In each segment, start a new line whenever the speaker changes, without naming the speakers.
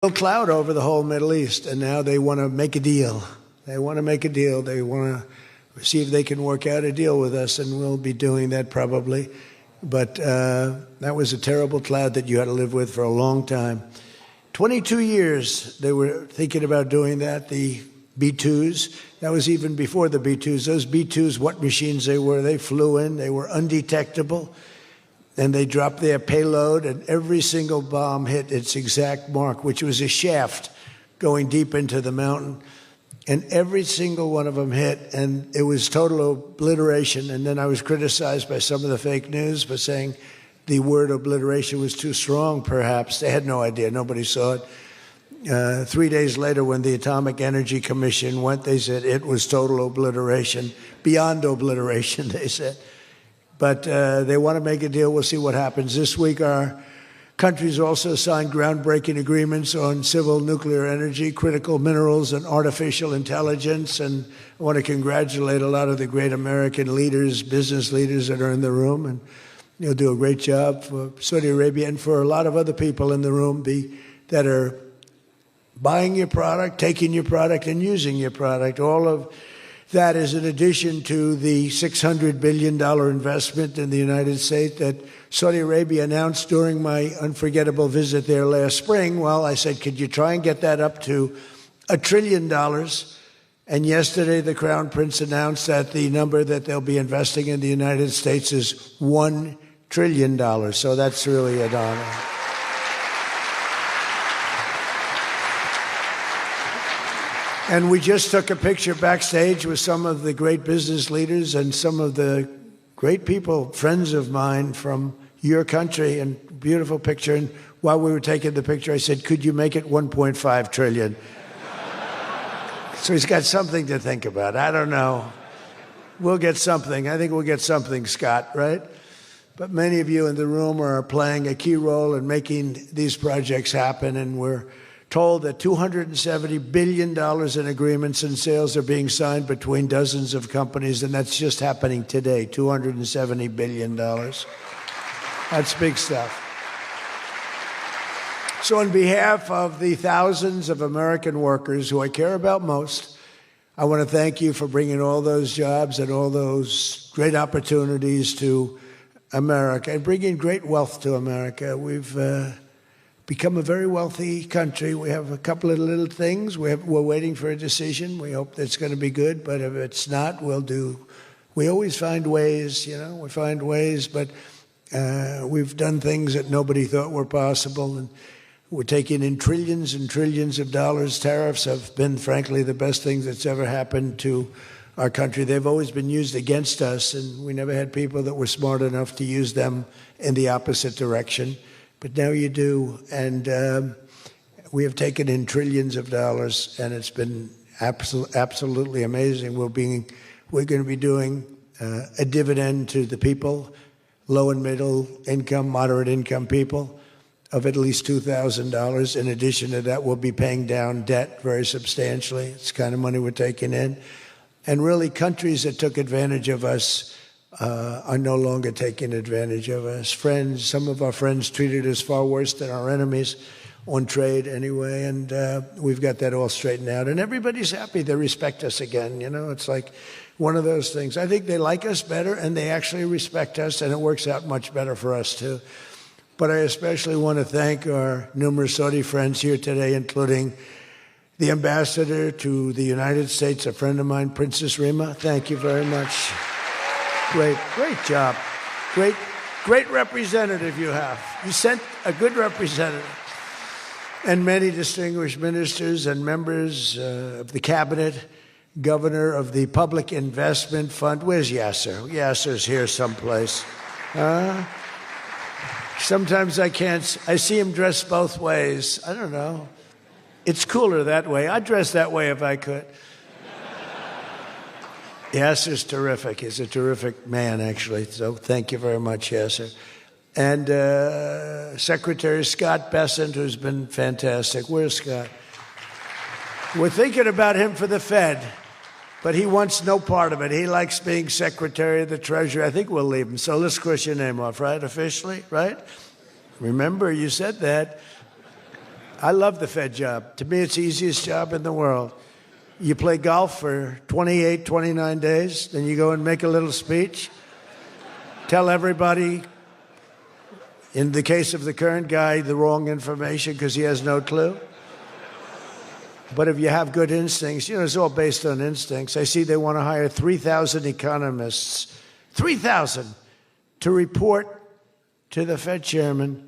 cloud over the whole Middle East, and now they want to make a deal. They want to make a deal. They want to see if they can work out a deal with us, and we'll be doing that probably. But that was a terrible cloud that you had to live with for a long time. 22 years they were thinking about doing that, the B-2s. That was even before the B-2s. Those B-2s, what machines they were, they flew in, they were undetectable. And they dropped their payload, and every single bomb hit its exact mark, which was a shaft going deep into the mountain. And every single one of them hit, and it was total obliteration. And then I was criticized by some of the fake news for saying the word obliteration was too strong, perhaps. They had no idea. Nobody saw it. 3 days later, when the Atomic Energy Commission went, they said it was total obliteration, beyond obliteration, they said. But they want to make a deal. We'll see what happens. This week, our countries also signed groundbreaking agreements on civil nuclear energy, critical minerals, and artificial intelligence. And I want to congratulate a lot of the great American leaders, business leaders that are in the room. And you'll do a great job for Saudi Arabia and for a lot of other people in the room that are buying your product, taking your product, and using your product. All of that is in addition to the $600 billion investment in the United States that Saudi Arabia announced during my unforgettable visit there last spring. Well, I said, could you try and get that up to $1 trillion? And yesterday, the Crown Prince announced that the number that they'll be investing in the United States is $1 trillion. So that's really an honor. And we just took a picture backstage with some of the great business leaders and some of the great people, friends of mine from your country, and beautiful picture. And while we were taking the picture, I said, could you make it 1.5 trillion? So he's got something to think about. I don't know. We'll get something. I think we'll get something, Scott, right? But many of you in the room are playing a key role in making these projects happen, and we're told that $270 billion in agreements and sales are being signed between dozens of companies, and that's just happening today, $270 billion. That's big stuff. So on behalf of the thousands of American workers who I care about most, I want to thank you for bringing all those jobs and all those great opportunities to America and bringing great wealth to America. We've become a very wealthy country. We have a couple of little things. We're waiting for a decision. We hope that's going to be good, but if it's not, we always find ways, we find ways, but we've done things that nobody thought were possible, and we're taking in trillions and trillions of dollars. Tariffs have been, frankly, the best thing that's ever happened to our country. They've always been used against us, and we never had people that were smart enough to use them in the opposite direction. But now you do, and we have taken in trillions of dollars, and it's been absolutely amazing. We're going to be doing a dividend to the people, low and middle income, moderate income people, of at least $2,000. In addition to that, we'll be paying down debt very substantially. It's the kind of money we're taking in. And really, countries that took advantage of us are no longer taking advantage of us. Some of our friends treated us far worse than our enemies on trade anyway, and we've got that all straightened out. And everybody's happy. They respect us again. It's like one of those things. I think they like us better, and they actually respect us, and it works out much better for us, too. But I especially want to thank our numerous Saudi friends here today, including the ambassador to the United States, a friend of mine, Princess Rima. Thank you very much. Great job. Great representative you have. You sent a good representative. And many distinguished ministers and members of the cabinet, governor of the Public Investment Fund. Where's Yasser? Yasser's here someplace. Sometimes I see him dressed both ways. I don't know. It's cooler that way. I'd dress that way if I could. Yasser's terrific. He's a terrific man, actually. So thank you very much, Yasser. And Secretary Scott Bessent, who's been fantastic. Where's Scott? We're thinking about him for the Fed, but he wants no part of it. He likes being Secretary of the Treasury. I think we'll leave him. So let's cross your name off, right? Officially, right? Remember, you said that. I love the Fed job. To me, it's the easiest job in the world. You play golf for 28, 29 days, then you go and make a little speech, tell everybody, in the case of the current guy, the wrong information because he has no clue. But if you have good instincts, it's all based on instincts. I see they want to hire 3,000 economists, 3,000, to report to the Fed chairman.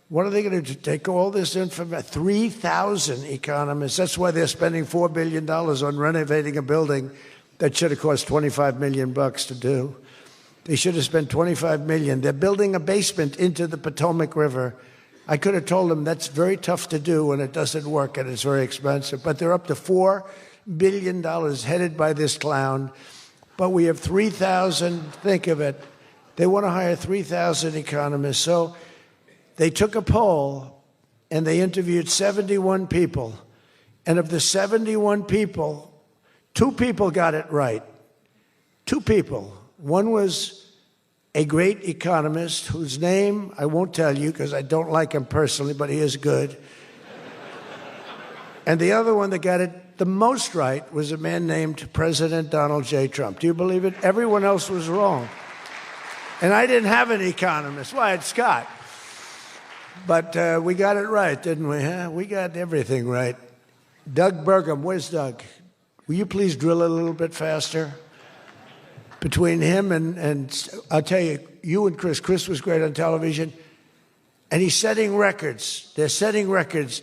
What are they going to do? Take all this information? 3,000 economists. That's why they're spending $4 billion on renovating a building that should have cost $25 million to do. They should have spent $25 million. They're building a basement into the Potomac River. I could have told them that's very tough to do and it doesn't work and it's very expensive. But they're up to $4 billion headed by this clown. But we have 3,000, think of it. They want to hire 3,000 economists. So they took a poll and they interviewed 71 people. And of the 71 people, 2 people got it right. 2 people. One was a great economist whose name I won't tell you because I don't like him personally, but he is good. And the other one that got it the most right was a man named President Donald J. Trump. Do you believe it? Everyone else was wrong. And I didn't have an economist. Well, I had Scott. But we got it right, didn't we? Huh? We got everything right. Doug Burgum, where's Doug? Will you please drill a little bit faster? Between him and I'll tell you, you and Chris was great on television, and he's setting records. They're setting records,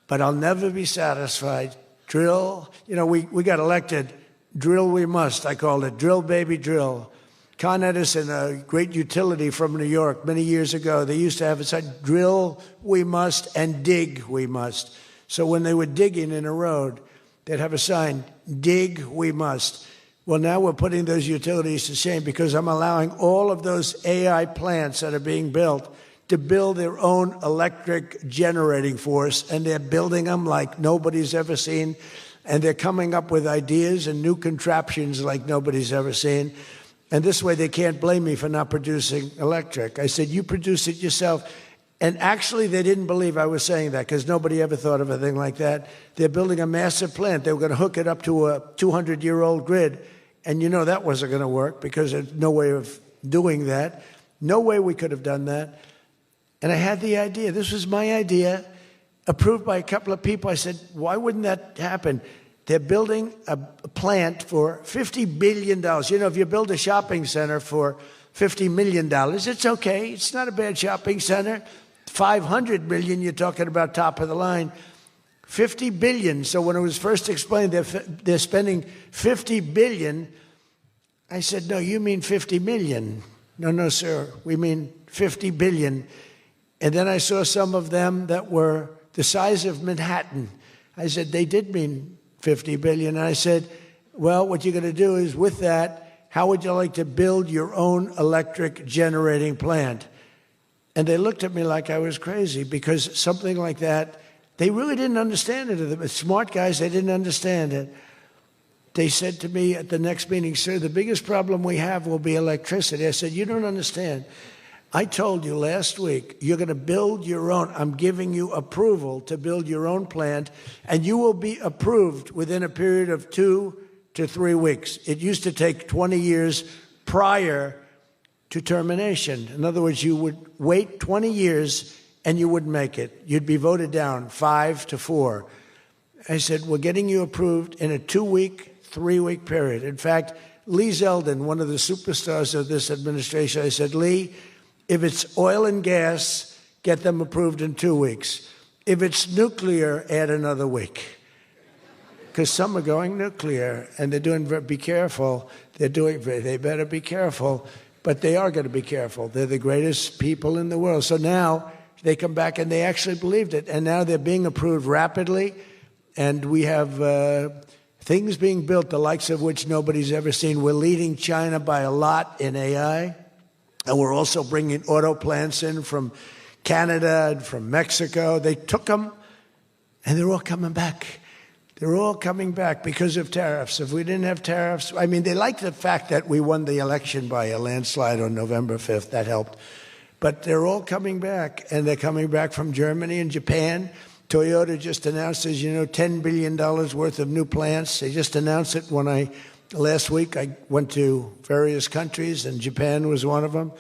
but I'll never be satisfied. Drill, we got elected. Drill we must, I called it. Drill, baby, drill. Con Edison, a great utility from New York many years ago, they used to have it said, drill we must and dig we must. So when they were digging in a road, they'd have a sign, dig we must. Well, now we're putting those utilities to shame because I'm allowing all of those AI plants that are being built to build their own electric generating force, and they're building them like nobody's ever seen, and they're coming up with ideas and new contraptions like nobody's ever seen. And this way they can't blame me for not producing electric. I said, you produce it yourself. And actually they didn't believe I was saying that because nobody ever thought of a thing like that. They're building a massive plant. They were going to hook it up to a 200-year-old grid. And that wasn't going to work because there's no way of doing that. No way we could have done that. And I had the idea. This was my idea, approved by a couple of people. I said, why wouldn't that happen? They're building a plant for $50 billion. If you build a shopping center for $50 million, it's okay. It's not a bad shopping center. $500 million, you're talking about top of the line. $50 billion. So when it was first explained, they're spending $50 billion. I said, no, you mean 50 million. No, sir. We mean 50 billion. And then I saw some of them that were the size of Manhattan. I said, they did mean 50 billion. And I said, well, what you're going to do is with that, how would you like to build your own electric generating plant? And they looked at me like I was crazy because something like that, they really didn't understand it. The smart guys, they didn't understand it. They said to me at the next meeting, sir, the biggest problem we have will be electricity. I said, you don't understand. I told you last week, you're going to build your own. I'm giving you approval to build your own plant, and you will be approved within a period of 2 to 3 weeks. It used to take 20 years prior to termination. In other words, you would wait 20 years and you wouldn't make it. You'd be voted down 5 to 4. I said, we're getting you approved in a 2-week, 3-week period. In fact, Lee Zeldin, one of the superstars of this administration, I said, Lee, if it's oil and gas, get them approved in 2 weeks. If it's nuclear, add another week. Because some are going nuclear, and they're doing, be careful. They better be careful, but they are going to be careful. They're the greatest people in the world. So now they come back, and they actually believed it, and now they're being approved rapidly, and we have things being built, the likes of which nobody's ever seen. We're leading China by a lot in AI. And we're also bringing auto plants in from Canada and from Mexico. They took them, and they're all coming back. They're all coming back because of tariffs. If we didn't have tariffs, they like the fact that we won the election by a landslide on November 5th. That helped. But they're all coming back, and they're coming back from Germany and Japan. Toyota just announced, as you know, $10 billion worth of new plants. They just announced it last week I went to various countries, and Japan was one of them.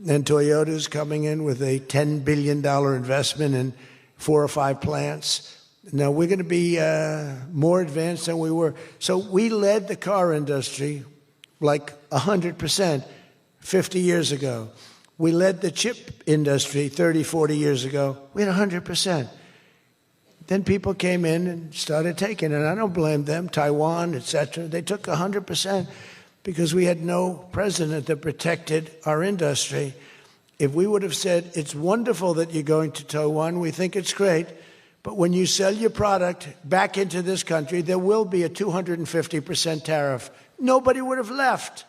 And Toyota's coming in with a $10 billion investment in 4 or 5 plants. Now, we're going to be more advanced than we were. So we led the car industry like 100% 50 years ago. We led the chip industry 30, 40 years ago. We had 100%. Then people came in and started taking it. I don't blame them, Taiwan, et cetera. They took 100% because we had no president that protected our industry. If we would have said, it's wonderful that you're going to Taiwan, we think it's great, but when you sell your product back into this country, there will be a 250% tariff. Nobody would have left.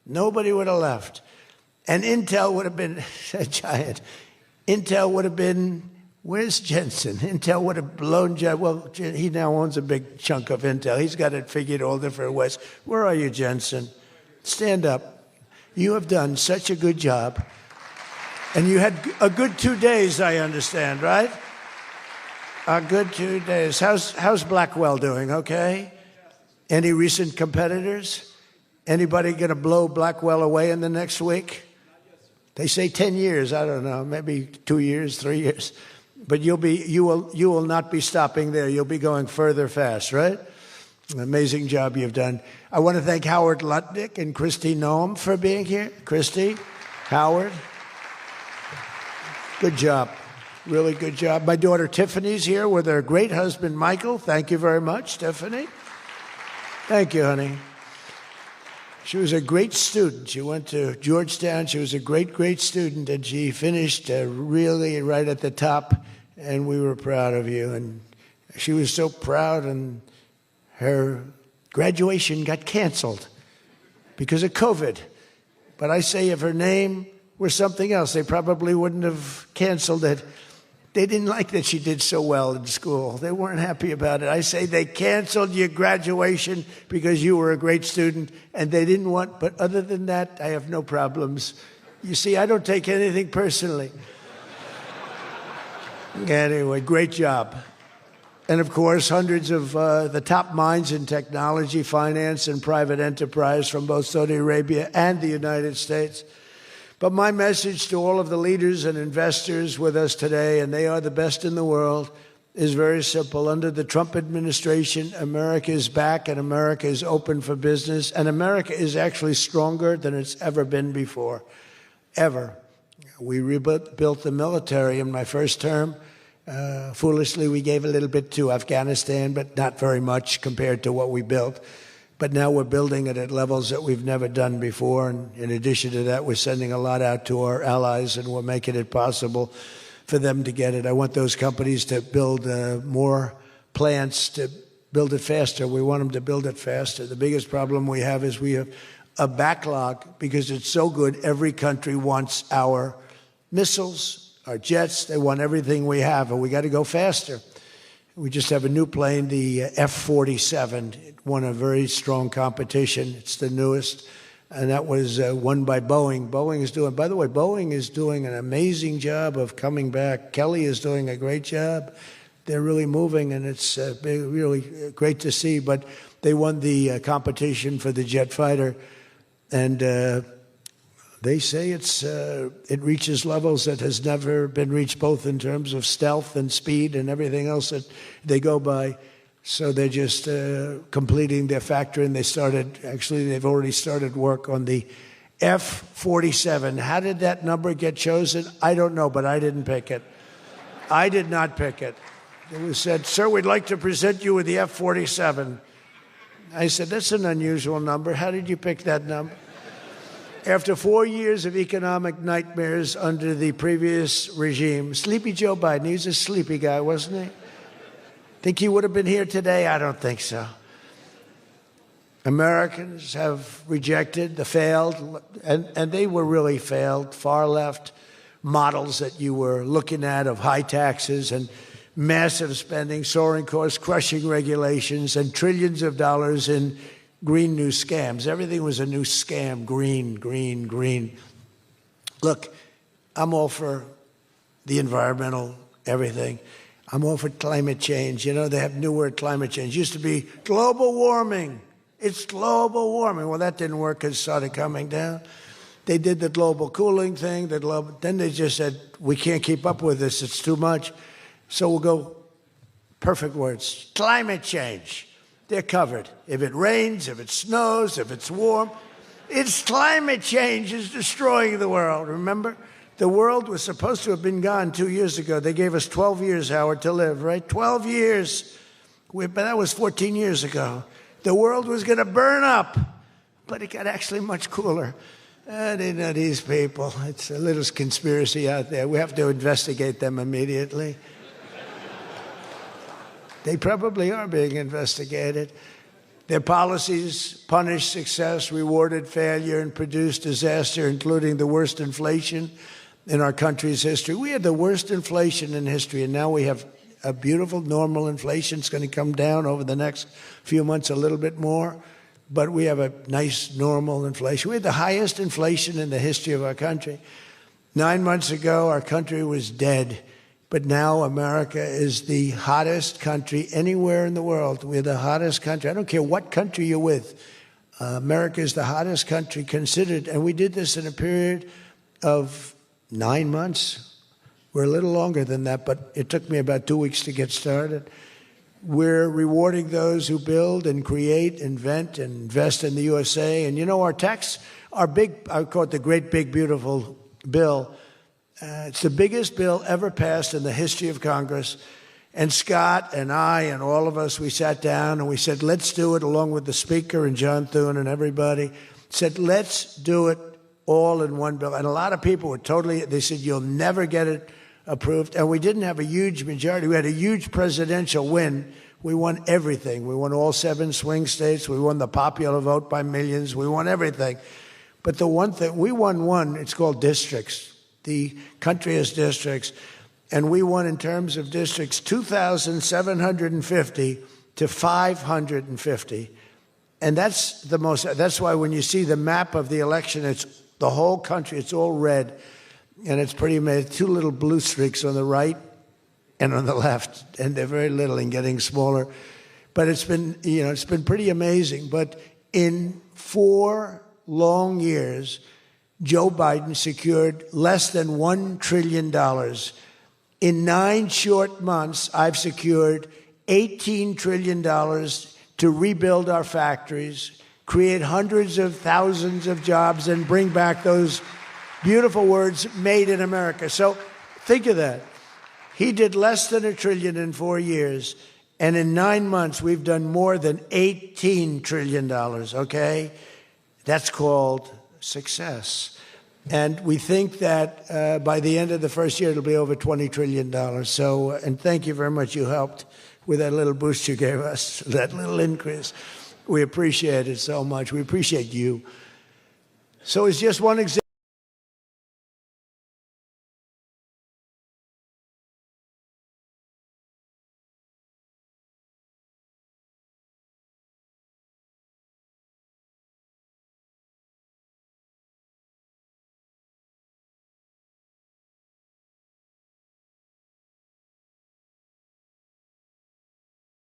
Nobody would have left. And Intel would have been a giant. Intel would have been, where's Jensen? Intel would have blown, well, he now owns a big chunk of Intel. He's got it figured all different ways. Where are you, Jensen? Stand up. You have done such a good job. And you had a good 2 days, I understand, right? A good 2 days. How's Blackwell doing, okay? Any recent competitors? Anybody going to blow Blackwell away in the next week? They say 10 years. I don't know. Maybe 2 years, 3 years. But you will not be stopping there. You'll be going further fast, right? An amazing job you've done. I want to thank Howard Lutnick and Christy Noem for being here. Christy, Howard, good job. Really good job. My daughter Tiffany's here with her great husband, Michael. Thank you very much, Tiffany. Thank you, honey. She was a great student. She went to Georgetown. She was a great, great student, and she finished really right at the top, and we were proud of you. And she was so proud, and her graduation got canceled because of COVID. But I say if her name were something else, they probably wouldn't have canceled it. They didn't like that she did so well in school. They weren't happy about it. I say they canceled your graduation because you were a great student, and they didn't want, but other than that, I have no problems. You see, I don't take anything personally. Anyway, great job. And of course, hundreds of the top minds in technology, finance, and private enterprise from both Saudi Arabia and the United States. But my message to all of the leaders and investors with us today, and they are the best in the world, is very simple. Under the Trump administration, America is back and America is open for business. And America is actually stronger than it's ever been before, ever. We rebuilt the military in my first term. Foolishly, we gave a little bit to Afghanistan, but not very much compared to what we built. But now we're building it at levels that we've never done before. And in addition to that, we're sending a lot out to our allies, and we're making it possible for them to get it. I want those companies to build more plants, to build it faster. We want them to build it faster. The biggest problem we have is we have a backlog because it's so good. Every country wants our missiles, our jets. They want everything we have, and we got to go faster. We just have a new plane, the F-47. It won a very strong competition. It's the newest, and that was won by Boeing. By the way, Boeing is doing an amazing job of coming back. Kelly is doing a great job. They're really moving, and it's really great to see. But they won the competition for the jet fighter, and they say it reaches levels that has never been reached, both in terms of stealth and speed and everything else that they go by. So they're just completing their factory, and they've already started work on the F-47. How did that number get chosen? I don't know, but I didn't pick it. I did not pick it. It was said, sir, we'd like to present you with the F-47. I said, that's an unusual number. How did you pick that number? After 4 years of economic nightmares under the previous regime, sleepy Joe Biden, he was a sleepy guy, wasn't he? Think he would have been here today? I don't think so. Americans have rejected the failed, and they were really failed, far left models that you were looking at of high taxes and massive spending, soaring costs, crushing regulations, and trillions of dollars in green new scams. Everything was a new scam. Green, green, green. Look, I'm all for the environmental, everything. I'm all for climate change. You know, they have new word, climate change. Used to be global warming. It's global warming. Well, that didn't work because it started coming down. They did the global cooling thing. Then they just said, we can't keep up with this. It's too much. So we'll go, perfect words, climate change. They're covered. If it rains, if it snows, if it's warm, it's climate change is destroying the world, remember? The world was supposed to have been gone 2 years ago. They gave us 12 years, Howard, to live, right? 12 years. But that was 14 years ago. The world was going to burn up, but it got actually much cooler. They know these people. It's a little conspiracy out there. We have to investigate them immediately. They probably are being investigated. Their policies punished success, rewarded failure, and produced disaster, including the worst inflation in our country's history. We had the worst inflation in history, and now we have a beautiful normal inflation. It's going to come down over the next few months a little bit more, but we have a nice normal inflation. We had the highest inflation in the history of our country. 9 months ago, our country was dead. But now America is the hottest country anywhere in the world. We're the hottest country. I don't care what country you're with. America is the hottest country considered. And we did this in a period of 9 months. We're a little longer than that, but it took me about 2 weeks to get started. We're rewarding those who build and create, invent, and invest in the USA. And you know, our tax, our big, I call it the great big beautiful bill. It's the biggest bill ever passed in the history of Congress. And Scott and I and all of us, we sat down and we said, let's do it, along with the Speaker and John Thune and everybody, said, let's do it all in one bill. And a lot of people were they said, you'll never get it approved. And we didn't have a huge majority. We had a huge presidential win. We won everything. We won all 7 swing states. We won the popular vote by millions. We won everything. But the one thing, we won one, it's called districts. The country has districts, and we won in terms of districts 2,750 to 550. And that's the most, that's why when you see the map of the election, it's the whole country, it's all red, and it's pretty amazing. 2 little blue streaks on the right and on the left, and they're very little and getting smaller. But it's been, you know, it's been pretty amazing. But in 4 long years, Joe Biden secured less than $1 trillion. In 9 short months, I've secured $18 trillion to rebuild our factories, create hundreds of thousands of jobs, and bring back those beautiful words, made in America. So think of that. He did less than $1 trillion in 4 years, and in 9 months, we've done more than $18 trillion, okay? That's called success. And we think that by the end of the first year, it'll be over $20 trillion. So, and thank you very much. You helped with that little boost you gave us, that little increase. We appreciate it so much. We appreciate you. So it's just one example.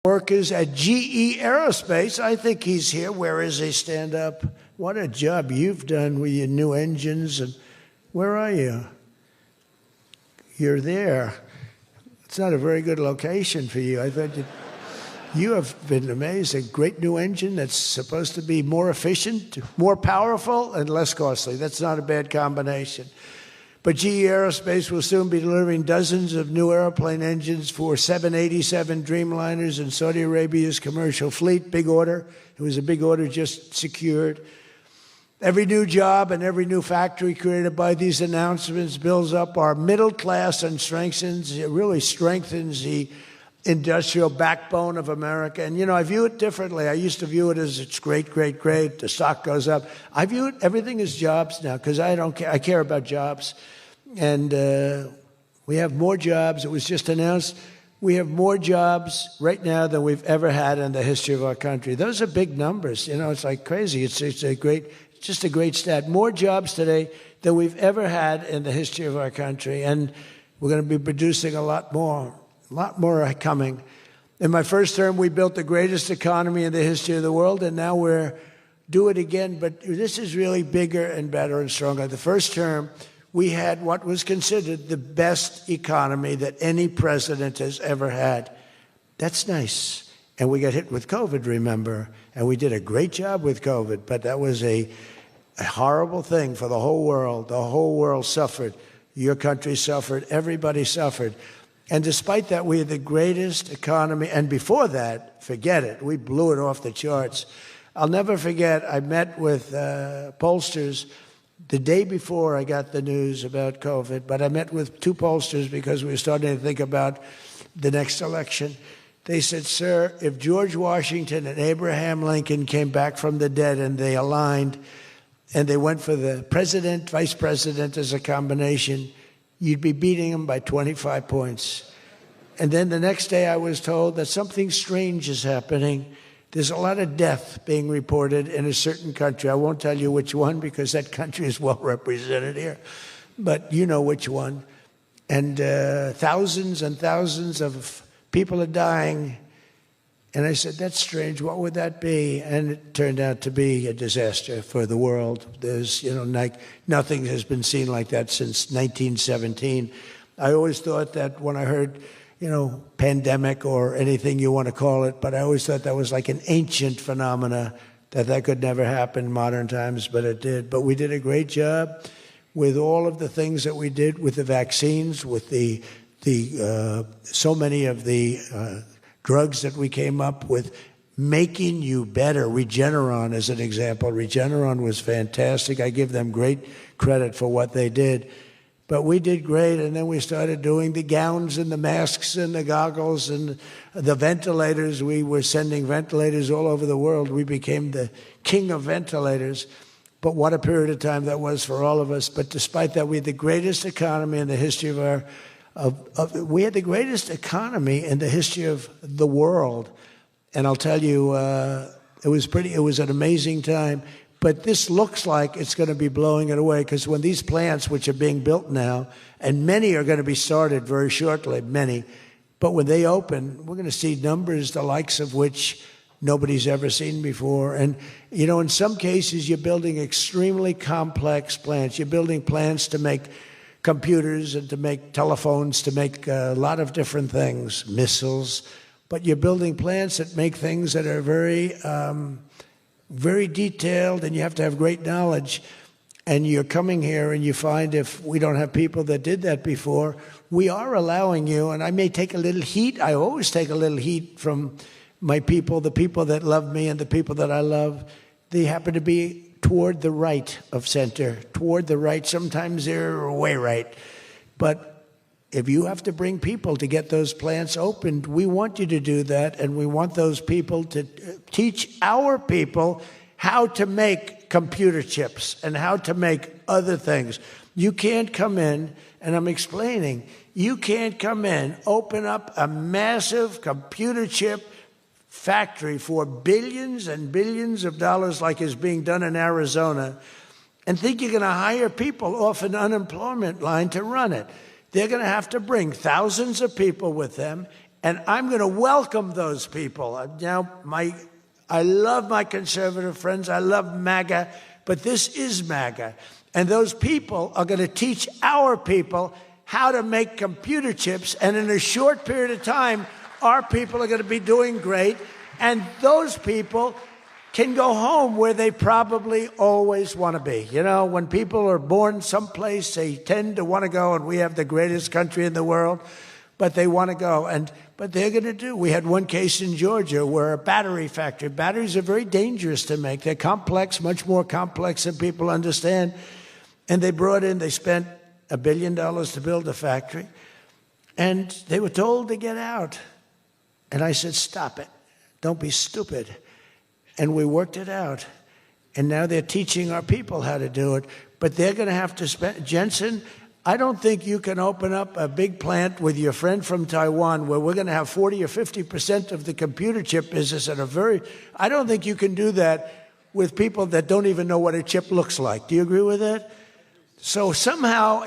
Workers at GE Aerospace. I think he's here. Where is he? Stand up. What a job you've done with your new engines. And where are you? You're there. It's not a very good location for you. I thought you have been amazing. Great new engine that's supposed to be more efficient, more powerful, and less costly. That's not a bad combination. But GE Aerospace will soon be delivering dozens of new airplane engines for 787 Dreamliners in Saudi Arabia's commercial fleet. Big order. It was a big order just secured. Every new job and every new factory created by these announcements builds up our middle class and really strengthens the industrial backbone of America. And, you know, I view it differently. I used to view it as it's great, great, great. The stock goes up. I view it, everything as jobs now, because I don't care. I care about jobs. And we have more jobs. It was just announced we have more jobs right now than we've ever had in the history of our country. Those are big numbers. You know, it's like crazy. It's just a great stat. More jobs today than we've ever had in the history of our country. And we're going to be producing a lot more. A lot more are coming. In my first term, we built the greatest economy in the history of the world, and now we're do it again, but this is really bigger and better and stronger. The first term, we had what was considered the best economy that any president has ever had. That's nice. And we got hit with COVID, remember, and we did a great job with COVID, but that was a horrible thing for the whole world. The whole world suffered. Your country suffered. Everybody suffered. And despite that, we had the greatest economy. And before that, forget it. We blew it off the charts. I'll never forget, I met with pollsters the day before I got the news about COVID, but I met with 2 pollsters because we were starting to think about the next election. They said, sir, if George Washington and Abraham Lincoln came back from the dead and they aligned and they went for the president, vice president as a combination, you'd be beating them by 25 points. And then the next day I was told that something strange is happening. There's a lot of death being reported in a certain country. I won't tell you which one because that country is well represented here, but you know which one. And thousands and thousands of people are dying. And I said, that's strange. What would that be? And it turned out to be a disaster for the world. There's, like nothing has been seen like that since 1917. I always thought that when I heard pandemic or anything you want to call it, but I always thought that was like an ancient phenomena, that could never happen in modern times, but it did. But we did a great job with all of the things that we did with the vaccines, with the so many of the drugs that we came up with, making you better. Regeneron, as an example. Regeneron was fantastic. I give them great credit for what they did. But we did great, and then we started doing the gowns and the masks and the goggles and the ventilators. We were sending ventilators all over the world. We became the king of ventilators. But what a period of time that was for all of us. But despite that, we had the greatest economy in the history we had the greatest economy in the history of the world. And I'll tell you, it was an amazing time. But this looks like it's going to be blowing it away, because when these plants, which are being built now, and many are going to be started very shortly, many, but when they open, we're going to see numbers the likes of which nobody's ever seen before. And, in some cases, you're building extremely complex plants. You're building plants to make computers and to make telephones, to make a lot of different things, missiles. But you're building plants that make things that are very very detailed, and you have to have great knowledge. And you're coming here and you find, if we don't have people that did that before, we are allowing you, and I may take a little heat. I always take a little heat from my people, the people that love me and the people that I love. They happen to be toward the right of center, toward the right. Sometimes they're way right. But if you have to bring people to get those plants opened, we want you to do that, and we want those people to teach our people how to make computer chips and how to make other things. You can't come in, and I'm explaining, you can't come in, open up a massive computer chip factory for billions and billions of dollars like is being done in Arizona, and think you're going to hire people off an unemployment line to run it. They're going to have to bring thousands of people with them, and I'm going to welcome those people. Now, I love my conservative friends. I love MAGA, but this is MAGA. And those people are going to teach our people how to make computer chips, and in a short period of time, our people are going to be doing great, and those people can go home where they probably always want to be. When people are born someplace, they tend to want to go, and we have the greatest country in the world, but they want to go. But they're going to do. We had one case in Georgia where a battery factory, batteries are very dangerous to make. They're complex, much more complex than people understand. And they spent $1 billion to build a factory, and they were told to get out. And I said, stop it. Don't be stupid. And we worked it out. And now they're teaching our people how to do it. But they're going to have to spend... Jensen, I don't think you can open up a big plant with your friend from Taiwan where we're going to have 40 or 50% of the computer chip business at I don't think you can do that with people that don't even know what a chip looks like. Do you agree with that? So somehow,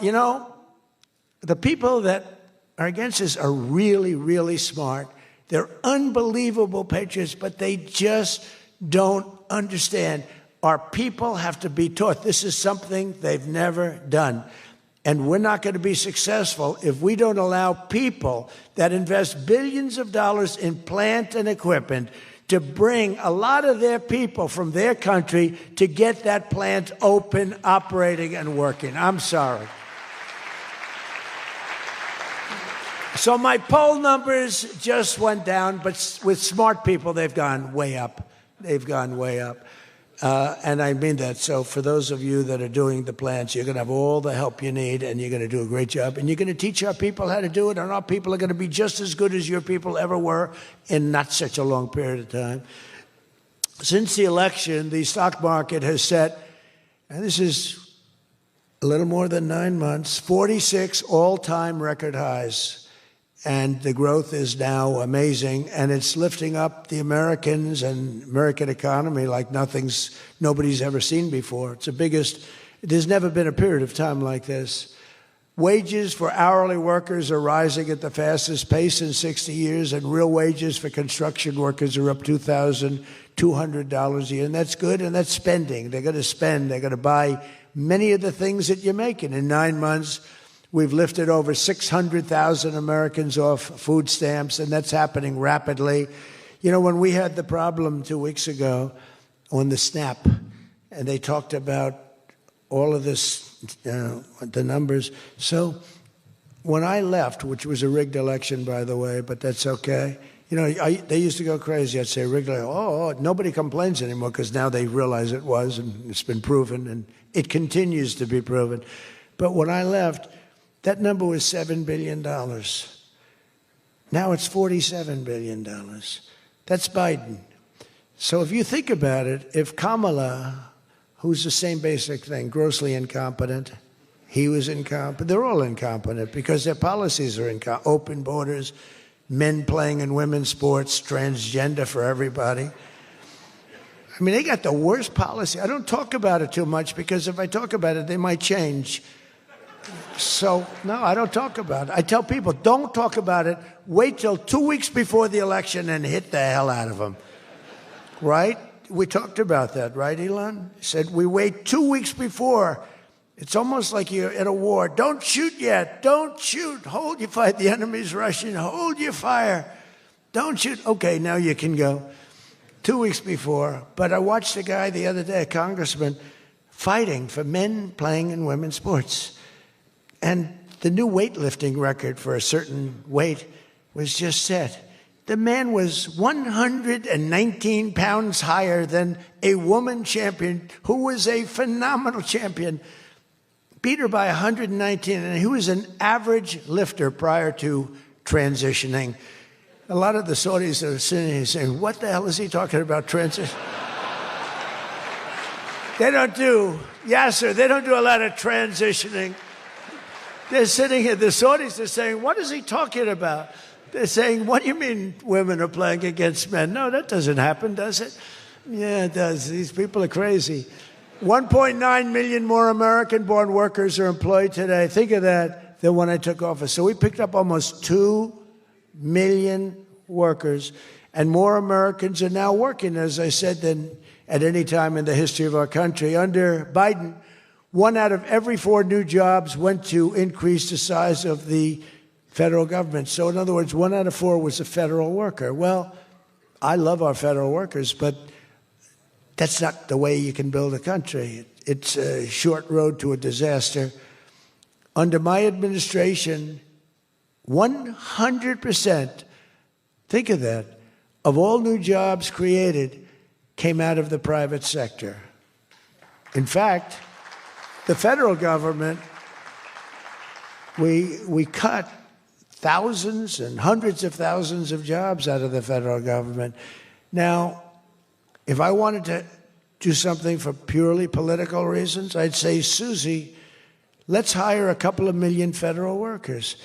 the people that are against us are really, really smart. They're unbelievable patriots, but they just don't understand. Our people have to be taught. This is something they've never done. And we're not going to be successful if we don't allow people that invest billions of dollars in plant and equipment to bring a lot of their people from their country to get that plant open, operating, and working. I'm sorry. So my poll numbers just went down, but with smart people, they've gone way up. They've gone way up. And I mean that. So for those of you that are doing the plants, you're going to have all the help you need, and you're going to do a great job. And you're going to teach our people how to do it, and our people are going to be just as good as your people ever were in not such a long period of time. Since the election, the stock market has set, and this is a little more than 9 months, 46 all-time record highs. And the growth is now amazing, and it's lifting up the Americans and American economy like nobody's ever seen before. It's the biggest. There's never been a period of time like this. Wages for hourly workers are rising at the fastest pace in 60 years, and real wages for construction workers are up $2,200 a year, and that's good, and that's spending. They're going to spend. They're going to buy many of the things that you're making. In 9 months, we've lifted over 600,000 Americans off food stamps, and that's happening rapidly. You know, when we had the problem 2 weeks ago on the SNAP, and they talked about all of this, the numbers. So when I left, which was a rigged election, by the way, but that's okay. You know, they used to go crazy. I'd say rigged, nobody complains anymore because now they realize it was, and it's been proven, and it continues to be proven. But when I left, that number was $7 billion. Now it's $47 billion. That's Biden. So if you think about it, if Kamala, who's the same basic thing, grossly incompetent, he was incompetent, they're all incompetent because their policies are incompetent. Open borders, men playing in women's sports, transgender for everybody. I mean, they got the worst policy. I don't talk about it too much because if I talk about it, they might change. So, no, I don't talk about it. I tell people, don't talk about it. Wait till 2 weeks before the election and hit the hell out of them. Right? We talked about that, right, Elon? He said, we wait 2 weeks before. It's almost like you're at a war. Don't shoot yet. Don't shoot. Hold your fire. The enemy's rushing. Hold your fire. Don't shoot. Okay, now you can go. 2 weeks before. But I watched a guy the other day, a congressman, fighting for men playing in women's sports. And the new weightlifting record for a certain weight was just set. The man was 119 pounds higher than a woman champion who was a phenomenal champion. Beat her by 119, and he was an average lifter prior to transitioning. A lot of the Saudis are sitting here saying, what the hell is he talking about transition? They don't do a lot of transitioning. They're sitting here, the Saudis are saying, what is he talking about? They're saying, what do you mean women are playing against men? No, that doesn't happen, does it? Yeah, it does. These people are crazy. 1.9 million more American-born workers are employed today. Think of that, than when I took office. So we picked up almost 2 million workers, and more Americans are now working, as I said, than at any time in the history of our country. Under Biden, 1 out of every 4 new jobs went to increase the size of the federal government. So in other words, 1 out of 4 was a federal worker. Well, I love our federal workers, but that's not the way you can build a country. It's a short road to a disaster. Under my administration, 100%, think of that, of all new jobs created came out of the private sector. In fact, the federal government, we cut thousands and hundreds of thousands of jobs out of the federal government. Now, if I wanted to do something for purely political reasons, I'd say, Susie, let's hire a couple of million federal workers.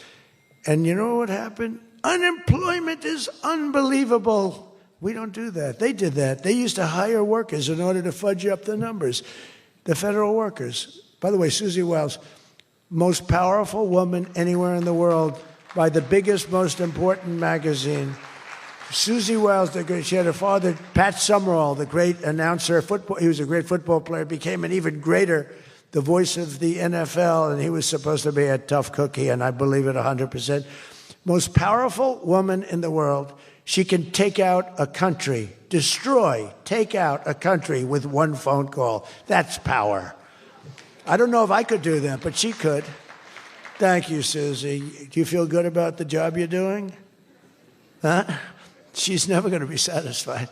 And you know what happened? Unemployment is unbelievable. We don't do that. They did that. They used to hire workers in order to fudge up the numbers. The federal workers. By the way, Susie Wells, most powerful woman anywhere in the world, by the biggest, most important magazine. Susie Wells, she had a father, Pat Summerall, the great announcer, football. He was a great football player, became an even greater, the voice of the NFL, and he was supposed to be a tough cookie, and I believe it 100%. Most powerful woman in the world. She can take out a country, take out a country with one phone call. That's power. I don't know if I could do that, but she could. Thank you, Susie. Do you feel good about the job you're doing? Huh? She's never going to be satisfied.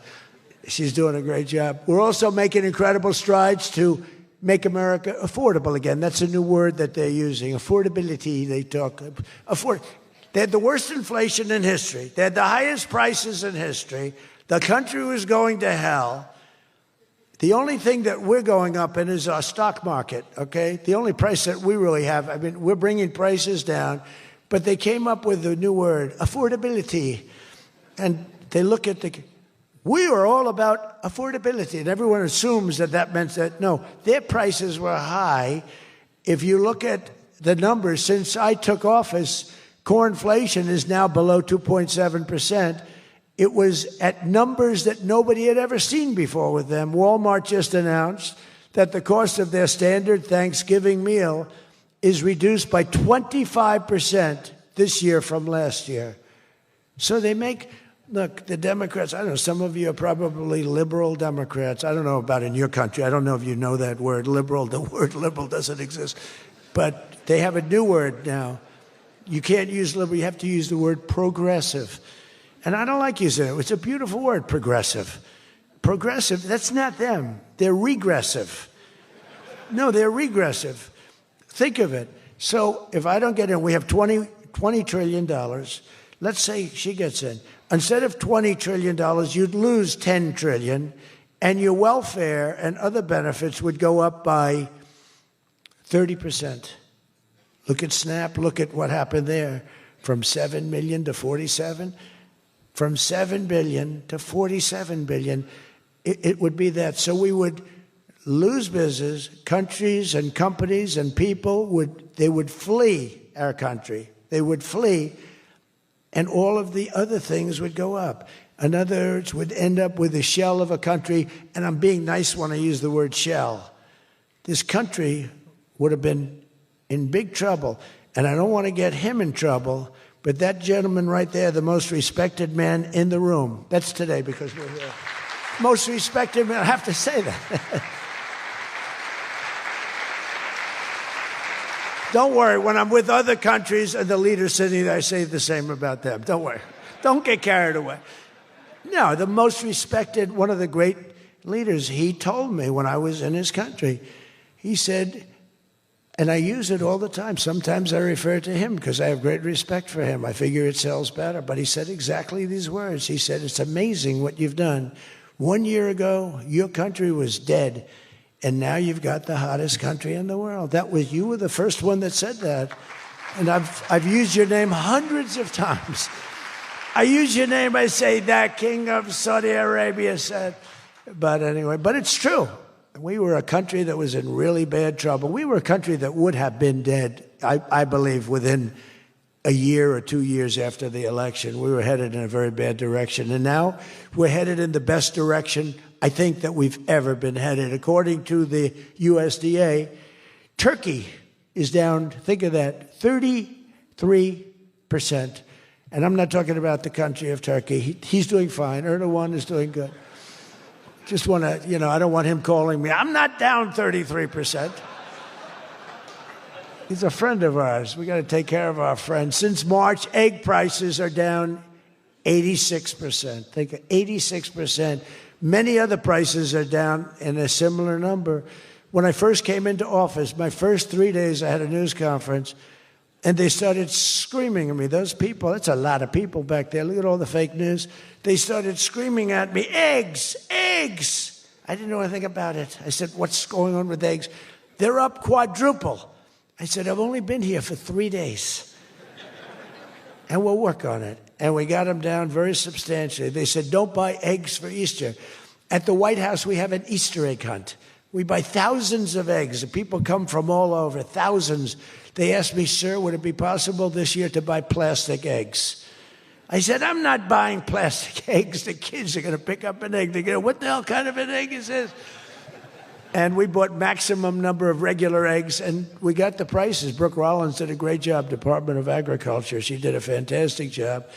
She's doing a great job. We're also making incredible strides to make America affordable again. That's a new word that they're using. Affordability, they talk. They had the worst inflation in history. They had the highest prices in history. The country was going to hell. The only thing that we're going up in is our stock market, okay? The only price that we really have, I mean, we're bringing prices down, but they came up with a new word, affordability. And they look at we were all about affordability, and everyone assumes that meant that, no, their prices were high. If you look at the numbers, since I took office, core inflation is now below 2.7%. It was at numbers that nobody had ever seen before with them. Walmart just announced that the cost of their standard Thanksgiving meal is reduced by 25% this year from last year. So they make, look, the Democrats, I don't know, some of you are probably liberal Democrats. I don't know about in your country. I don't know if you know that word, liberal. The word liberal doesn't exist. But they have a new word now. You can't use liberal. You have to use the word progressive. And I don't like using it. It's a beautiful word, progressive. Progressive, that's not them. They're regressive. No, they're regressive. Think of it. So if I don't get in, we have $20 trillion. Let's say she gets in. Instead of $20 trillion, you'd lose $10 trillion, and your welfare and other benefits would go up by 30%. Look at SNAP. Look at what happened there. From 7 million to 47. From 7 billion to 47 billion. It would be that. So we would lose business. Countries and companies and people would flee our country. They would flee, and all of the other things would go up. In other words, would end up with a shell of a country, and I'm being nice when I use the word shell. This country would have been in big trouble, and I don't want to get him in trouble, but that gentleman right there, the most respected man in the room, that's today because we're here. Most respected man, I have to say that. Don't worry, when I'm with other countries and the leaders sitting there, I say the same about them. Don't worry. Don't get carried away. No, the most respected, one of the great leaders, he told me when I was in his country, he said, and I use it all the time. Sometimes I refer to him because I have great respect for him. I figure it sells better. But he said exactly these words. He said, it's amazing what you've done. 1 year ago, your country was dead. And now you've got the hottest country in the world. You were the first one that said that. And I've used your name hundreds of times. I use your name, I say, that king of Saudi Arabia said. But anyway, but it's true. We were a country that was in really bad trouble. We were a country that would have been dead, I believe, within a year or 2 years after the election. We were headed in a very bad direction. And now we're headed in the best direction I think that we've ever been headed. According to the USDA, Turkey is down, think of that, 33%. And I'm not talking about the country of Turkey. He's doing fine. Erdogan is doing good. Just want to, I don't want him calling me. I'm not down 33%. He's a friend of ours. We got to take care of our friends. Since March, egg prices are down 86%. Think of 86%. Many other prices are down in a similar number. When I first came into office, my first 3 days, I had a news conference, and they started screaming at me. Those people, that's a lot of people back there. Look at all the fake news. They started screaming at me, eggs, eggs. I didn't know anything about it. I said, what's going on with eggs? They're up quadruple. I said, I've only been here for 3 days. And we'll work on it. And we got them down very substantially. They said, don't buy eggs for Easter. At the White House, we have an Easter egg hunt. We buy thousands of eggs. People come from all over, thousands. They asked me, sir, would it be possible this year to buy plastic eggs? I said, I'm not buying plastic eggs. The kids are going to pick up an egg. They're going to, what the hell kind of an egg is this? And we bought maximum number of regular eggs, and we got the prices. Brooke Rollins did a great job, Department of Agriculture. She did a fantastic job.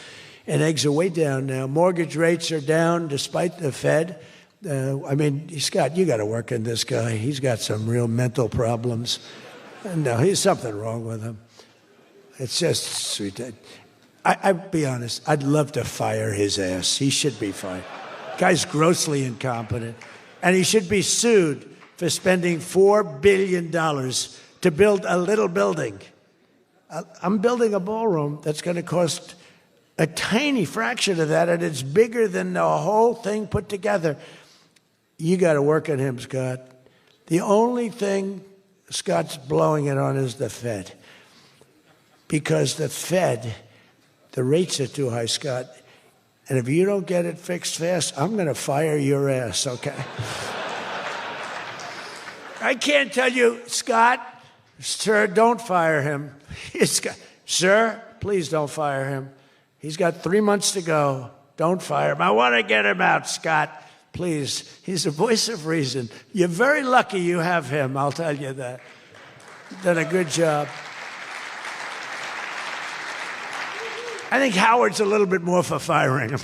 And eggs are way down now. Mortgage rates are down despite the Fed. I mean, Scott, you got to work in this guy. He's got some real mental problems. And there's something wrong with him. It's just sweet. I'll be honest, I'd love to fire his ass. He should be fired. Guy's grossly incompetent. And he should be sued for spending $4 billion to build a little building. I'm building a ballroom that's going to cost a tiny fraction of that, and it's bigger than the whole thing put together. You got to work on him, Scott. The only thing Scott's blowing it on is the Fed. Because the Fed, the rates are too high, Scott. And if you don't get it fixed fast, I'm going to fire your ass, okay? I can't tell you, Scott, sir, don't fire him. Sir, please don't fire him. He's got 3 months to go. Don't fire him. I want to get him out, Scott. Please. He's the voice of reason. You're very lucky you have him, I'll tell you that. Done a good job. I think Howard's a little bit more for firing him.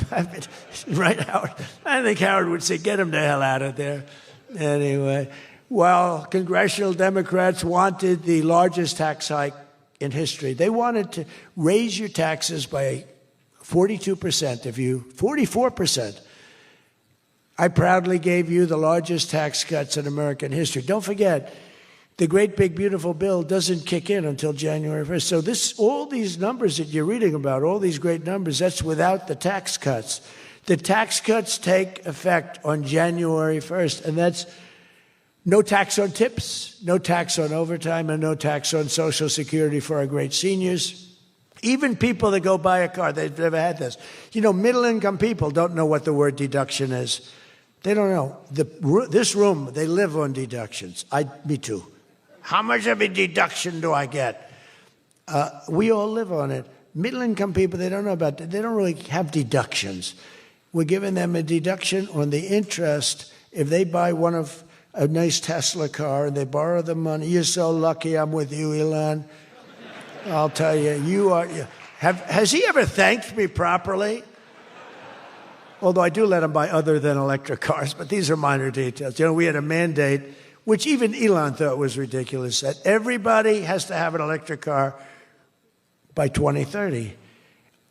Right, Howard? I think Howard would say, get him the hell out of there. Anyway, well, congressional Democrats wanted the largest tax hike in history. They wanted to raise your taxes by 42%, 44%. I proudly gave you the largest tax cuts in American history. Don't forget, the great big beautiful bill doesn't kick in until January 1st. So all these numbers that you're reading about, all these great numbers, that's without the tax cuts. The tax cuts take effect on January 1st, and that's no tax on tips, no tax on overtime, and no tax on Social Security for our great seniors. Even people that go buy a car, they've never had this. You know, middle-income people don't know what the word deduction is. They don't know. This room, they live on deductions. Me too. How much of a deduction do I get? We all live on it. Middle-income people, they don't know about that. They don't really have deductions. We're giving them a deduction on the interest if they buy a nice Tesla car and they borrow the money. You're so lucky I'm with you, Elon. I'll tell you, has he ever thanked me properly? Although I do let him buy other than electric cars, but these are minor details. You know, we had a mandate, which even Elon thought was ridiculous, that everybody has to have an electric car by 2030.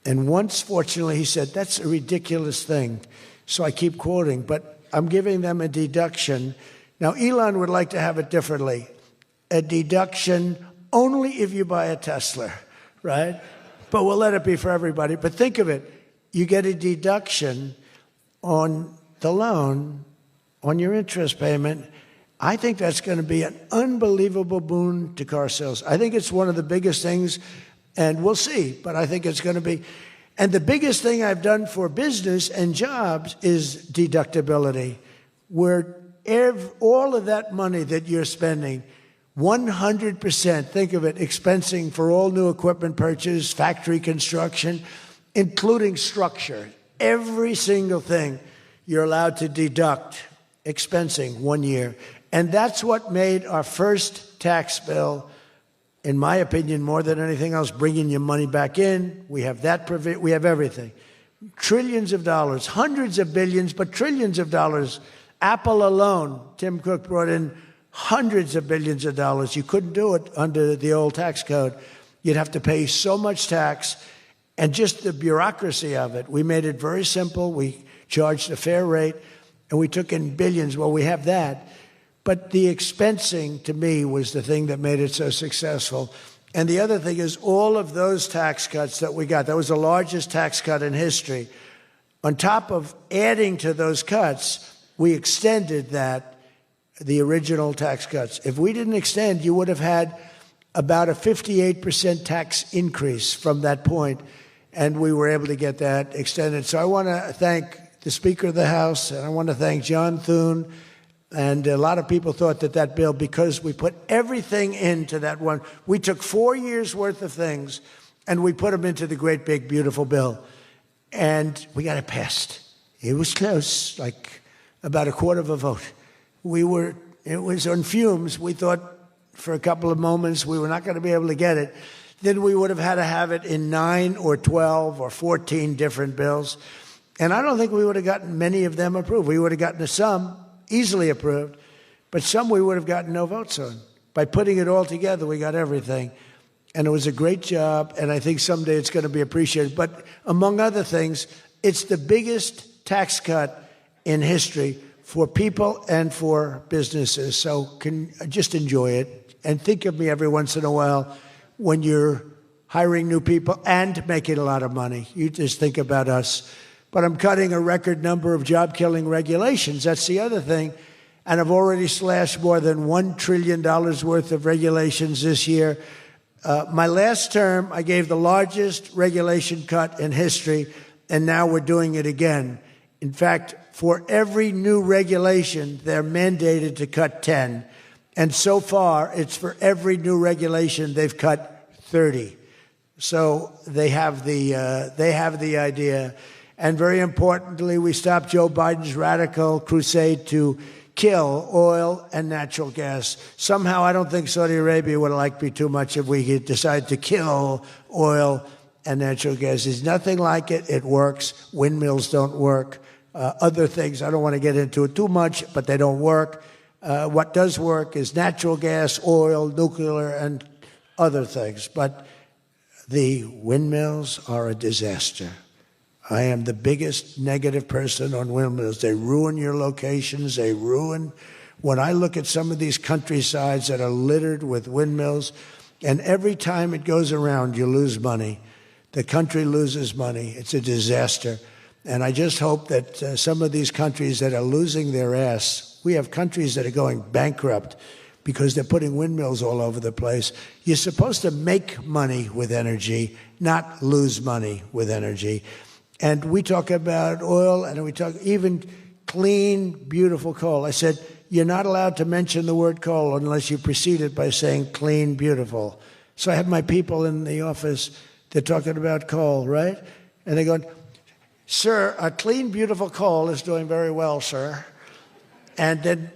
And once, fortunately, he said, that's a ridiculous thing. So I keep quoting, but I'm giving them a deduction. Now, Elon would like to have it differently. A deduction only if you buy a Tesla, right? But we'll let it be for everybody. But think of it. You get a deduction on the loan, on your interest payment. I think that's going to be an unbelievable boon to car sales. I think it's one of the biggest things, and we'll see, but I think it's going to be. And the biggest thing I've done for business and jobs is deductibility, where all of that money that you're spending, 100%, think of it, expensing for all new equipment purchase, factory construction, including structure. Every single thing you're allowed to deduct, expensing 1 year. And that's what made our first tax bill, in my opinion, more than anything else, bringing your money back in. We have that, we have everything. Trillions of dollars, hundreds of billions, but trillions of dollars. Apple alone, Tim Cook brought in hundreds of billions of dollars. You couldn't do it under the old tax code. You'd have to pay so much tax, and just the bureaucracy of it. We made it very simple. We charged a fair rate, and we took in billions. Well, we have that. But the expensing, to me, was the thing that made it so successful. And the other thing is all of those tax cuts that we got, that was the largest tax cut in history. On top of adding to those cuts, we extended the original tax cuts. If we didn't extend, you would have had about a 58% tax increase from that point, and we were able to get that extended. So I want to thank the Speaker of the House, and I want to thank John Thune, And a lot of people thought that bill, because we put everything into that one, we took 4 years' worth of things and we put them into the great, big, beautiful bill. And we got it passed. It was close, like about a quarter of a vote. It was on fumes. We thought for a couple of moments we were not going to be able to get it. Then we would have had to have it in 9 or 12 or 14 different bills. And I don't think we would have gotten many of them approved. We would have gotten some easily approved, but some we would have gotten no votes on. By putting it all together, we got everything. And it was a great job, and I think someday it's going to be appreciated. But among other things, it's the biggest tax cut in history for people and for businesses. So just enjoy it, and think of me every once in a while when you're hiring new people and making a lot of money. You just think about us. But I'm cutting a record number of job-killing regulations. That's the other thing. And I've already slashed more than $1 trillion worth of regulations this year. My last term, I gave the largest regulation cut in history, and now we're doing it again. In fact, for every new regulation, they're mandated to cut 10. And so far, it's for every new regulation, they've cut 30. So they have the idea. And very importantly, we stopped Joe Biden's radical crusade to kill oil and natural gas. Somehow, I don't think Saudi Arabia would like me too much if we decided to kill oil and natural gas. There's nothing like it. It works. Windmills don't work. Other things, I don't want to get into it too much, but they don't work. What does work is natural gas, oil, nuclear, and other things. But the windmills are a disaster. I am the biggest negative person on windmills. They ruin your locations. They ruin. When I look at some of these countrysides that are littered with windmills, and every time it goes around, you lose money. The country loses money. It's a disaster. And I just hope that some of these countries that are losing their ass, we have countries that are going bankrupt because they're putting windmills all over the place. You're supposed to make money with energy, not lose money with energy. And we talk about oil, and we talk even clean, beautiful coal. I said, you're not allowed to mention the word coal unless you precede it by saying clean, beautiful. So I have my people in the office, they're talking about coal, right? And they're going, sir, a clean, beautiful coal is doing very well, sir. And then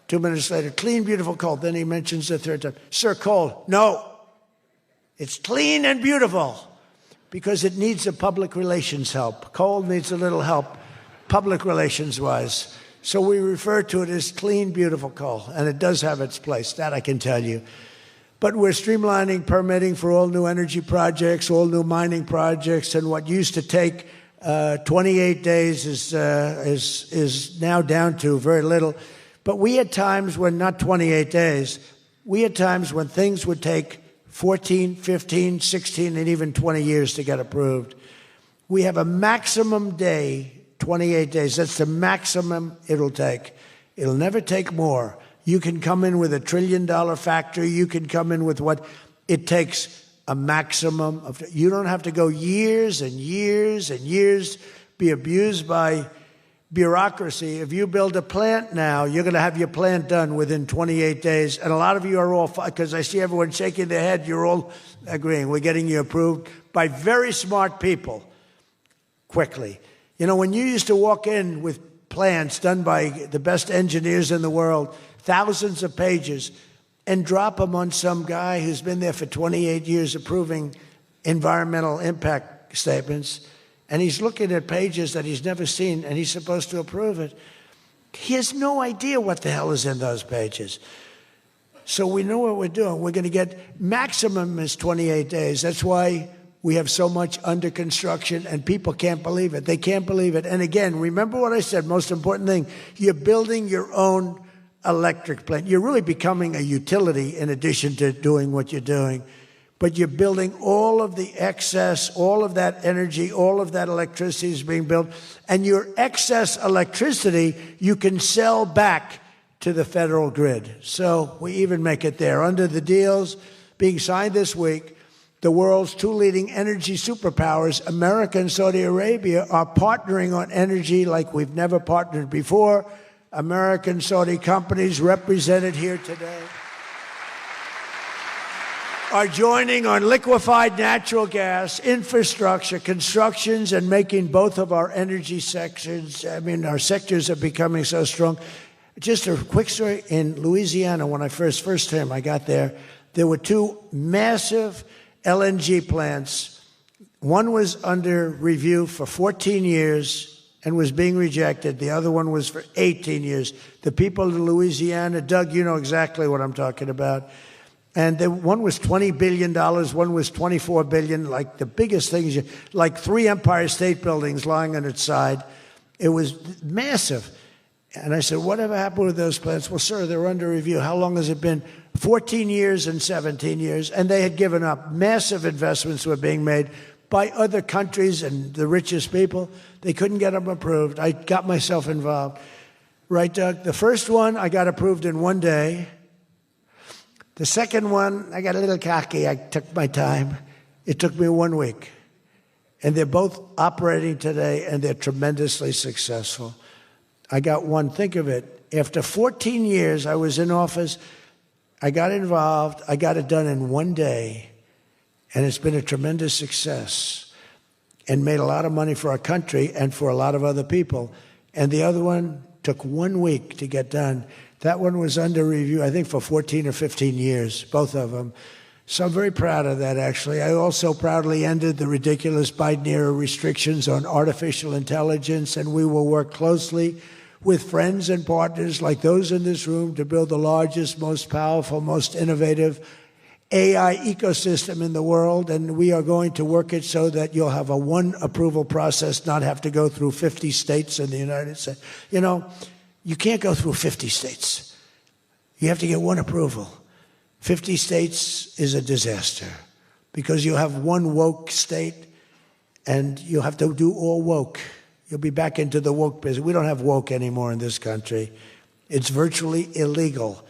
2 minutes later, clean, beautiful coal. Then he mentions the third time, sir, coal. No, it's clean and beautiful. Because it needs a public relations help. Coal needs a little help, public relations-wise. So we refer to it as clean, beautiful coal, and it does have its place, that I can tell you. But we're streamlining permitting for all new energy projects, all new mining projects, and what used to take 28 days is now down to very little. But we had times when, not 28 days, we had times when things would take 14, 15, 16, and even 20 years to get approved. We have a maximum day, 28 days. That's the maximum it'll take. It'll never take more. You can come in with $1 trillion factory. You can come in with what it takes, a maximum of. You don't have to go years and years and years, be abused by bureaucracy. If you build a plant now, you're going to have your plant done within 28 days. And a lot of you are all, because I see everyone shaking their head, you're all agreeing. We're getting you approved by very smart people quickly. You know, when you used to walk in with plans done by the best engineers in the world, thousands of pages, and drop them on some guy who's been there for 28 years approving environmental impact statements, and he's looking at pages that he's never seen, and he's supposed to approve it. He has no idea what the hell is in those pages. So we know what we're doing. We're going to get maximum is 28 days. That's why we have so much under construction, and people can't believe it. They can't believe it. And again, remember what I said, most important thing, you're building your own electric plant. You're really becoming a utility in addition to doing what you're doing. But you're building all of the excess, all of that energy, all of that electricity is being built. And your excess electricity, you can sell back to the federal grid. So we even make it there. Under the deals being signed this week, the world's two leading energy superpowers, America and Saudi Arabia, are partnering on energy like we've never partnered before. American Saudi companies represented here today are joining on liquefied natural gas, infrastructure, constructions, and making both of our energy sectors. I mean, our sectors are becoming so strong. Just a quick story. In Louisiana, when I first time I got there were two massive LNG plants. One was under review for 14 years and was being rejected. The other one was for 18 years. The people of Louisiana, Doug, you know exactly what I'm talking about. And one was $20 billion, one was $24 billion, like the biggest things, like 3 Empire State Buildings lying on its side. It was massive. And I said, whatever happened with those plants? Well, sir, they're under review. How long has it been? 14 years and 17 years. And they had given up. Massive investments were being made by other countries and the richest people. They couldn't get them approved. I got myself involved. Right, Doug? The first one, I got approved in 1 day. The second one, I got a little cocky. I took my time. It took me 1 week. And they're both operating today, and they're tremendously successful. I got one. Think of it. After 14 years, I was in office. I got involved. I got it done in 1 day. And it's been a tremendous success and made a lot of money for our country and for a lot of other people. And the other one took 1 week to get done. That one was under review, I think, for 14 or 15 years, both of them. So I'm very proud of that, actually. I also proudly ended the ridiculous Biden-era restrictions on artificial intelligence, and we will work closely with friends and partners like those in this room to build the largest, most powerful, most innovative AI ecosystem in the world. And we are going to work it so that you'll have a one approval process, not have to go through 50 states in the United States. You know, you can't go through 50 states. You have to get one approval. 50 states is a disaster because you have one woke state and you have to do all woke. You'll be back into the woke business. We don't have woke anymore in this country. It's virtually illegal.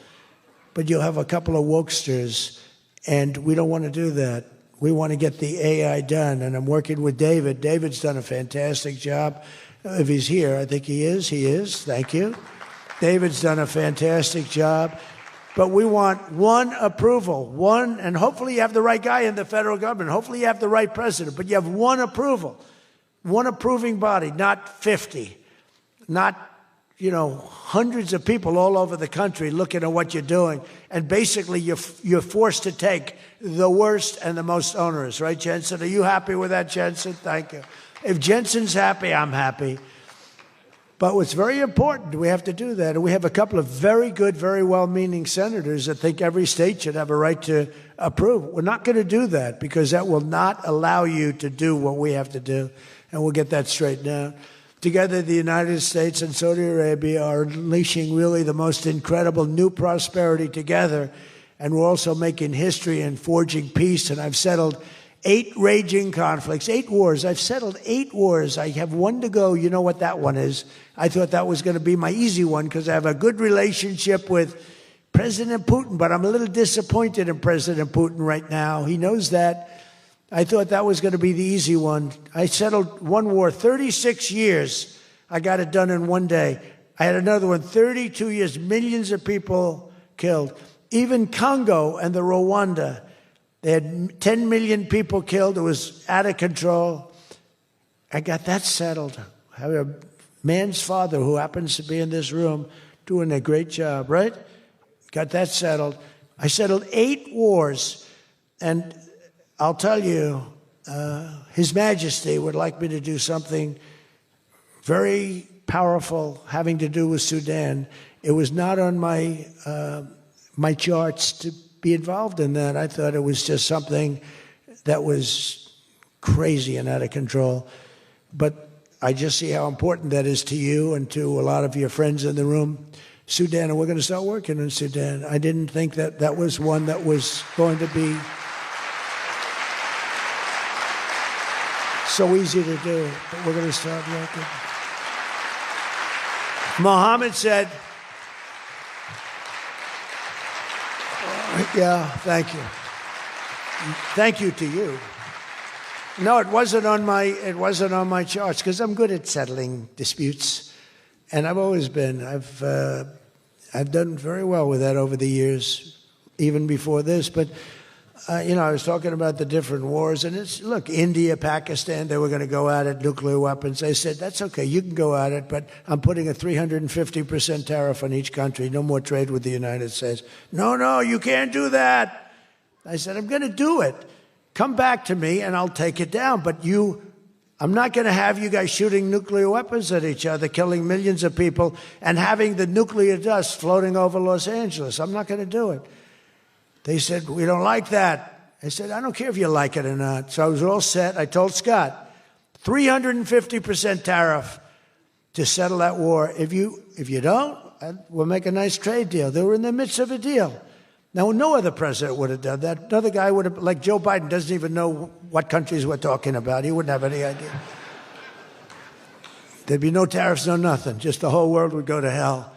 But you'll have a couple of wokesters, and we don't want to do that. We want to get the AI done, and I'm working with David. David's done a fantastic job. If he's here, I think he is. He is. Thank you. David's done a fantastic job. But we want one approval, one, and hopefully you have the right guy in the federal government. Hopefully you have the right president, but you have one approval. One approving body, not 50, not, hundreds of people all over the country looking at what you're doing. And basically, you're forced to take the worst and the most onerous, right, Jensen? Are you happy with that, Jensen? Thank you. If Jensen's happy, I'm happy. But what's very important, we have to do that. And we have a couple of very good, very well-meaning senators that think every state should have a right to approve. We're not going to do that because that will not allow you to do what we have to do. And we'll get that straightened out. Together, the United States and Saudi Arabia are unleashing really the most incredible new prosperity together. And we're also making history and forging peace. And I've settled 8 raging conflicts, 8 wars. I've settled 8 wars. I have 1 to go. You know what that one is. I thought that was going to be my easy one because I have a good relationship with President Putin. But I'm a little disappointed in President Putin right now. He knows that. I thought that was going to be the easy one. I settled 1 war, 36 years. I got it done in 1 day. I had another one, 32 years, millions of people killed. Even Congo and the Rwanda, they had 10 million people killed. It was out of control. I got that settled. I have a man's father who happens to be in this room doing a great job, right? Got that settled. I settled 8 wars, and I'll tell you, His Majesty would like me to do something very powerful having to do with Sudan. It was not on my my charts to be involved in that. I thought it was just something that was crazy and out of control. But I just see how important that is to you and to a lot of your friends in the room. Sudan, and we're going to start working in Sudan. I didn't think that that was one that was going to be so easy to do, but we're going to start working. Mohammed said, yeah, thank you. Thank you to you. No, it wasn't on my charts because I'm good at settling disputes. And I've always been. I've done very well with that over the years, even before this. But, I was talking about the different wars. And look, India, Pakistan, they were going to go at it, nuclear weapons. I said, that's okay, you can go at it, but I'm putting a 350% tariff on each country. No more trade with the United States. No, you can't do that. I said, I'm going to do it. Come back to me and I'll take it down. But I'm not going to have you guys shooting nuclear weapons at each other, killing millions of people, and having the nuclear dust floating over Los Angeles. I'm not going to do it. They said, we don't like that. I said, I don't care if you like it or not. So I was all set. I told Scott, 350% tariff to settle that war. If you don't, we'll make a nice trade deal. They were in the midst of a deal. Now, no other president would have done that. Another guy would have, like Joe Biden, doesn't even know what countries we're talking about. He wouldn't have any idea. There'd be no tariffs, no nothing. Just the whole world would go to hell.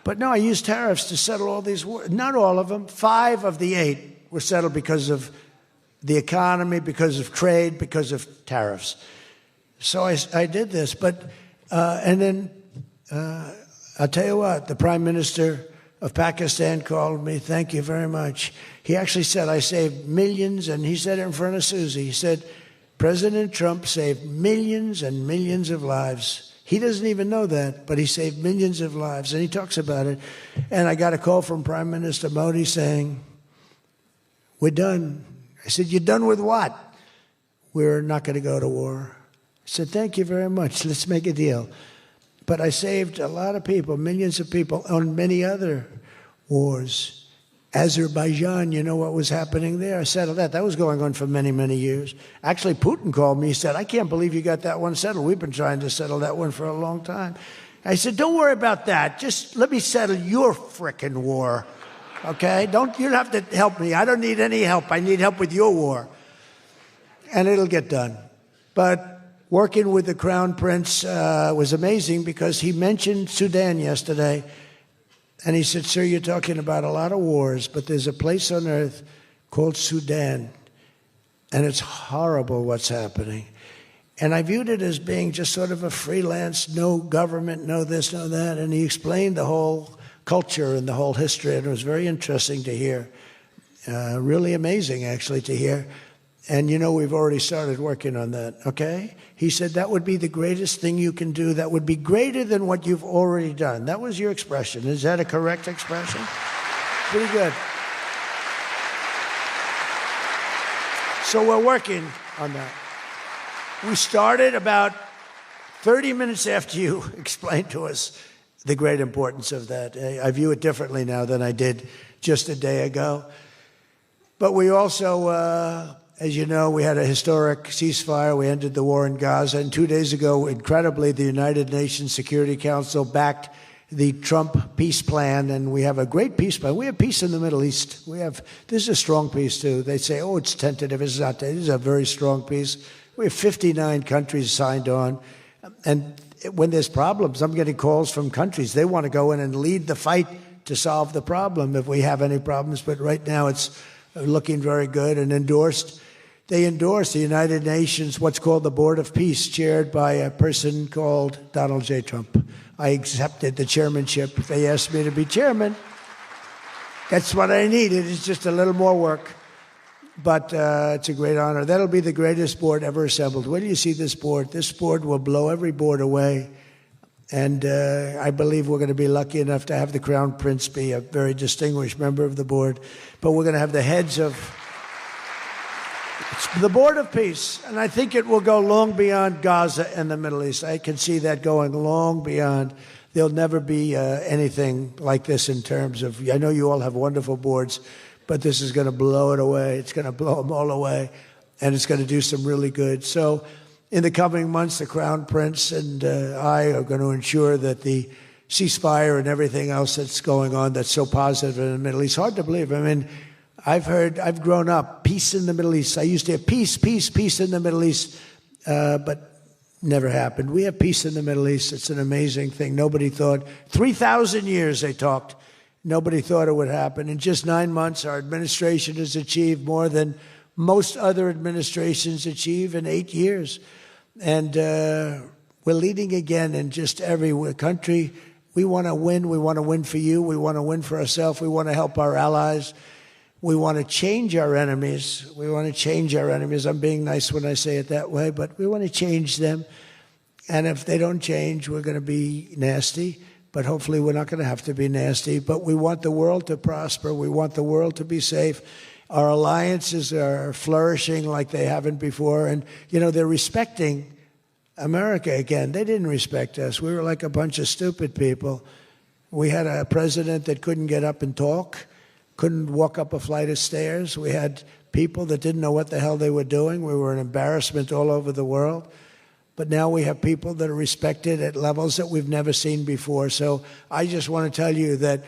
But no, I used tariffs to settle all these wars. Not all of them. 5 of the 8 were settled because of the economy, because of trade, because of tariffs. So I did this. But, and then I'll tell you what, the Prime Minister of Pakistan called me. Thank you very much. He actually said, I saved millions, and he said it in front of Susie. He said, President Trump saved millions and millions of lives. He doesn't even know that, but he saved millions of lives, and he talks about it. And I got a call from Prime Minister Modi saying, we're done. I said, you're done with what? We're not going to go to war. I said, thank you very much. Let's make a deal. But I saved a lot of people, millions of people, on many other wars. Azerbaijan, you know what was happening there? I settled that. That was going on for many, many years. Actually, Putin called me. He said, I can't believe you got that one settled. We've been trying to settle that one for a long time. I said, don't worry about that. Just let me settle your frickin' war, okay? You don't have to help me. I don't need any help. I need help with your war. And it'll get done. But working with the Crown Prince was amazing because he mentioned Sudan yesterday. And he said, sir, you're talking about a lot of wars, but there's a place on earth called Sudan. And it's horrible what's happening. And I viewed it as being just sort of a freelance, no government, no this, no that. And he explained the whole culture and the whole history. And it was very interesting to hear. Really amazing, actually, to hear. And, we've already started working on that, okay? He said that would be the greatest thing you can do. That would be greater than what you've already done. That was your expression. Is that a correct expression? Pretty good. So we're working on that. We started about 30 minutes after you explained to us the great importance of that. I view it differently now than I did just a day ago. But we also... as you know, we had a historic ceasefire. We ended the war in Gaza. And 2 days ago, incredibly, the United Nations Security Council backed the Trump peace plan. And we have a great peace plan. We have peace in the Middle East. This is a strong peace, too. They say, oh, it's tentative. It's not. This is a very strong peace. We have 59 countries signed on. And when there's problems, I'm getting calls from countries. They want to go in and lead the fight to solve the problem if we have any problems. But right now, it's looking very good and endorsed. They endorsed the United Nations, what's called the Board of Peace, chaired by a person called Donald J. Trump. I accepted the chairmanship. They asked me to be chairman. That's what I needed. It's just a little more work. But it's a great honor. That'll be the greatest board ever assembled. When you see this board will blow every board away. And I believe we're going to be lucky enough to have the Crown Prince be a very distinguished member of the board. But we're going to have the heads of the Board of Peace. And I think it will go long beyond Gaza and the Middle East. I can see that going long beyond. There'll never be anything like this in terms of, I know you all have wonderful boards, but this is going to blow it away. It's going to blow them all away. And it's going to do some really good. So in the coming months, the Crown Prince and I are going to ensure that the ceasefire and everything else that's going on that's so positive in the Middle East, hard to believe. I mean, I've grown up, peace in the Middle East. I used to have peace in the Middle East, but never happened. We have peace in the Middle East. It's an amazing thing. Nobody thought, 3,000 years they talked. Nobody thought it would happen. In just 9 months, our administration has achieved more than most other administrations achieve in 8 years. And We're leading again in just every country. We want to win. We want to win for you. We want to win for ourselves. We want to help our allies. We want to change our enemies. We want to change our enemies. I'm being nice when I say it that way, but we want to change them. And if they don't change, we're going to be nasty. But hopefully we're not going to have to be nasty. But we want the world to prosper. We want the world to be safe. Our alliances are flourishing like they haven't before. And, you know, they're respecting America again. They didn't respect us. We were like a bunch of stupid people. We had a president that couldn't get up and talk, couldn't walk up a flight of stairs. We had people that didn't know what the hell they were doing. We were an embarrassment all over the world. But now we have people that are respected at levels that we've never seen before. So I just want to tell you that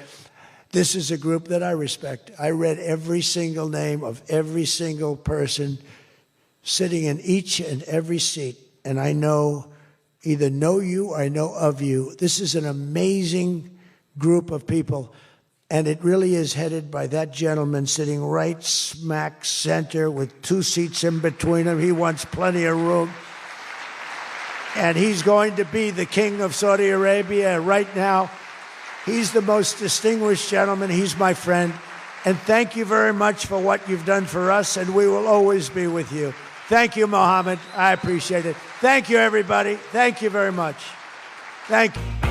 this is a group that I respect. I read every single name of every single person sitting in each and every seat. And I either know you or I know of you. This is an amazing group of people. And it really is headed by that gentleman sitting right smack center with 2 seats in between him. He wants plenty of room. And he's going to be the king of Saudi Arabia right now. He's the most distinguished gentleman. He's my friend. And thank you very much for what you've done for us, and we will always be with you. Thank you, Mohammed. I appreciate it. Thank you, everybody. Thank you very much. Thank you.